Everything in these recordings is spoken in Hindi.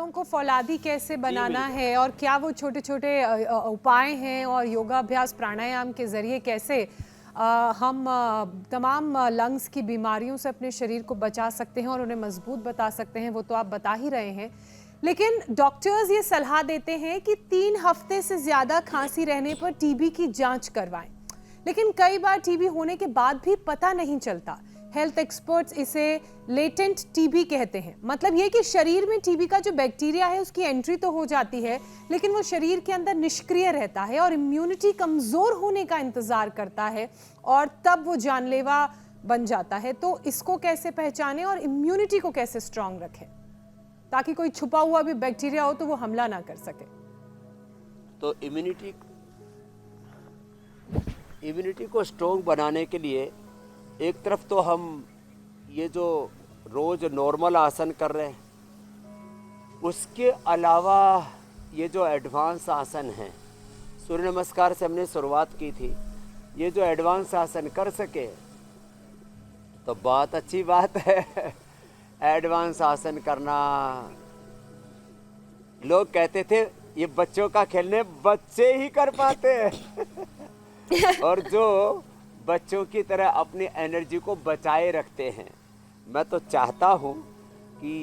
बालों को फौलादी कैसे बनाना है और क्या वो छोटे छोटे उपाय हैं और योगाभ्यास प्राणायाम के ज़रिए कैसे हम तमाम लंग्स की बीमारियों से अपने शरीर को बचा सकते हैं और उन्हें मजबूत बता सकते हैं, वो तो आप बता ही रहे हैं। लेकिन डॉक्टर्स ये सलाह देते हैं कि 3 हफ्ते से ज़्यादा खांसी रहने पर टीबी की जांच करवाएं, लेकिन कई बार टीबी होने के बाद भी पता नहीं चलता। हेल्थ एक्सपर्ट्स इसे लेटेंट टीबी कहते हैं। मतलब ये कि शरीर में टीबी का जो बैक्टीरिया है उसकी एंट्री तो हो जाती है, लेकिन वो शरीर के अंदर निष्क्रिय रहता है और इम्यूनिटी कमजोर होने का इंतजार करता है और तब वो जानलेवा बन जाता है। तो इसको कैसे पहचानें और इम्यूनिटी को कैसे स्ट्रांग रखें ताकि कोई छुपा हुआ भी बैक्टीरिया हो तो वो हमला ना कर सके। तो इम्यूनिटी को स्ट्रॉन्ग बनाने के लिए एक तरफ तो हम ये जो रोज नॉर्मल आसन कर रहे हैं, उसके अलावा ये जो एडवांस आसन हैं, सूर्य नमस्कार से हमने शुरुआत की थी, ये जो एडवांस आसन कर सके तो बहुत अच्छी बात है। एडवांस आसन करना, लोग कहते थे ये बच्चों का खेलने, बच्चे ही कर पाते हैं और जो बच्चों की तरह अपनी एनर्जी को बचाए रखते हैं। मैं तो चाहता हूँ कि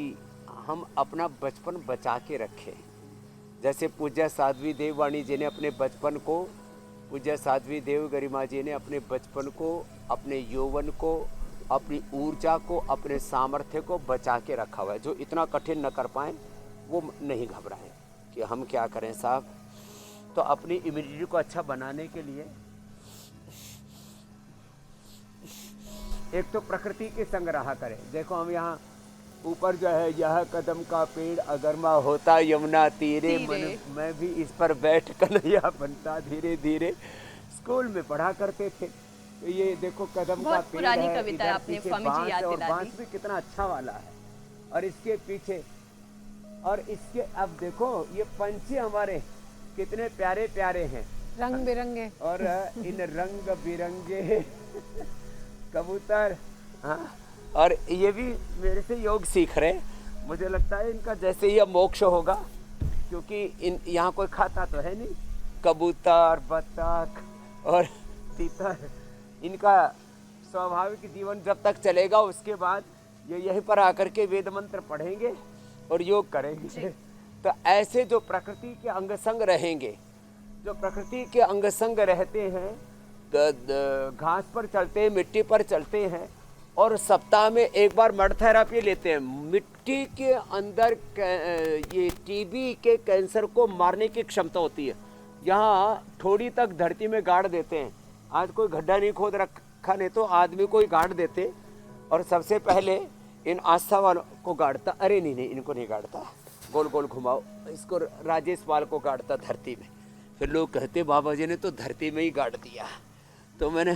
हम अपना बचपन बचा के रखें। जैसे पूज्य साध्वी देववाणी जी ने अपने बचपन को, पूज्य साध्वी देव गरिमा जी ने अपने बचपन को, अपने यौवन को, अपनी ऊर्जा को, अपने सामर्थ्य को बचा के रखा हुआ है। जो इतना कठिन न कर पाएँ वो नहीं घबराएं कि हम क्या करें साहब। तो अपनी इम्यूनिटी को अच्छा बनाने के लिए एक तो प्रकृति के संग रहा करें। देखो हम यहाँ ऊपर जो है, यह कदम का पेड़ अगरमा होता यमुना तीरे, मैं भी इस पर बैठ कन्हैया बनता धीरे धीरे, स्कूल में पढ़ा करते थे। तो ये देखो कदम का पेड़ है, कविता आपने स्वामी जी याद दिला दी। बांस भी कितना अच्छा वाला है और इसके पीछे, और इसके अब देखो ये पंछी हमारे कितने प्यारे प्यारे हैं, रंग बिरंगे, और इन रंग बिरंगे कबूतर। हाँ, और ये भी मेरे से योग सीख रहे। मुझे लगता है इनका जैसे ही अब मोक्ष होगा, क्योंकि यहाँ कोई खाता तो है नहीं। कबूतर, बत्तख और तीतर, इनका स्वाभाविक जीवन जब तक चलेगा, उसके बाद ये यहीं पर आकर के वेद मंत्र पढ़ेंगे और योग करेंगे। तो ऐसे जो प्रकृति के अंग संग रहेंगे, जो प्रकृति के अंग संग रहते हैं, घास पर चलते हैं, मिट्टी पर चलते हैं और सप्ताह में एक बार मड थेरापी लेते हैं। मिट्टी के अंदर ये टीबी के कैंसर को मारने की क्षमता होती है। यहाँ थोड़ी तक धरती में गाड़ देते हैं। आज कोई गड्ढा नहीं खोद रखा, नहीं तो आदमी को ही गाड़ देते और सबसे पहले इन आस्था वालों को गाड़ता। अरे नहीं, इनको नहीं गाड़ता, गोल गोल घुमाओ, इसको राजेश पाल को गाड़ता धरती में। फिर लोग कहते बाबा जी ने तो धरती में ही गाड़ दिया। तो मैंने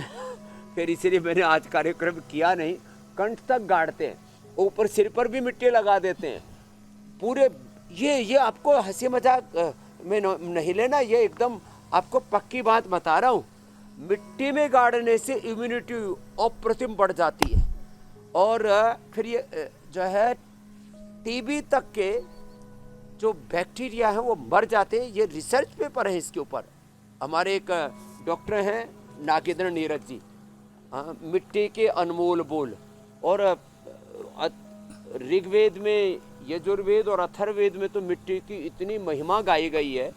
फिर इसीलिए मैंने आज कार्यक्रम किया नहीं। कंठ तक गाड़ते हैं, ऊपर सिर पर भी मिट्टी लगा देते हैं पूरे। ये आपको हंसी मजाक में नहीं लेना, ये एकदम आपको पक्की बात बता रहा हूँ। मिट्टी में गाड़ने से इम्यूनिटी अप्रतिम बढ़ जाती है और फिर ये जो है टीबी तक के जो बैक्टीरिया हैं वो मर जाते हैं। ये रिसर्च पेपर है इसके ऊपर। हमारे एक डॉक्टर हैं नागेंद्र नीरज जी, मिट्टी के अनमोल बोल, और ऋग्वेद में, यजुर्वेद और अथर्ववेद में तो मिट्टी की इतनी महिमा गाई गई है।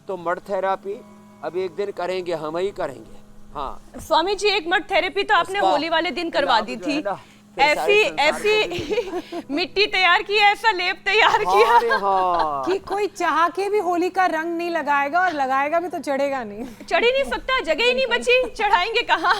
तो मड थेरापी अब एक दिन करेंगे, हम ही करेंगे। हाँ स्वामी जी, एक मड थेरेपी तो आपने होली वाले दिन करवा दी थी। ऐसी मिट्टी तैयार की, ऐसा लेप तैयार किया हाँ। कि कोई चाह के भी होली का रंग नहीं लगाएगा, और लगाएगा भी तो चढ़ेगा नहीं, चढ़ ही नहीं सकता, जगह ही नहीं बची, चढ़ाएंगे कहाँ।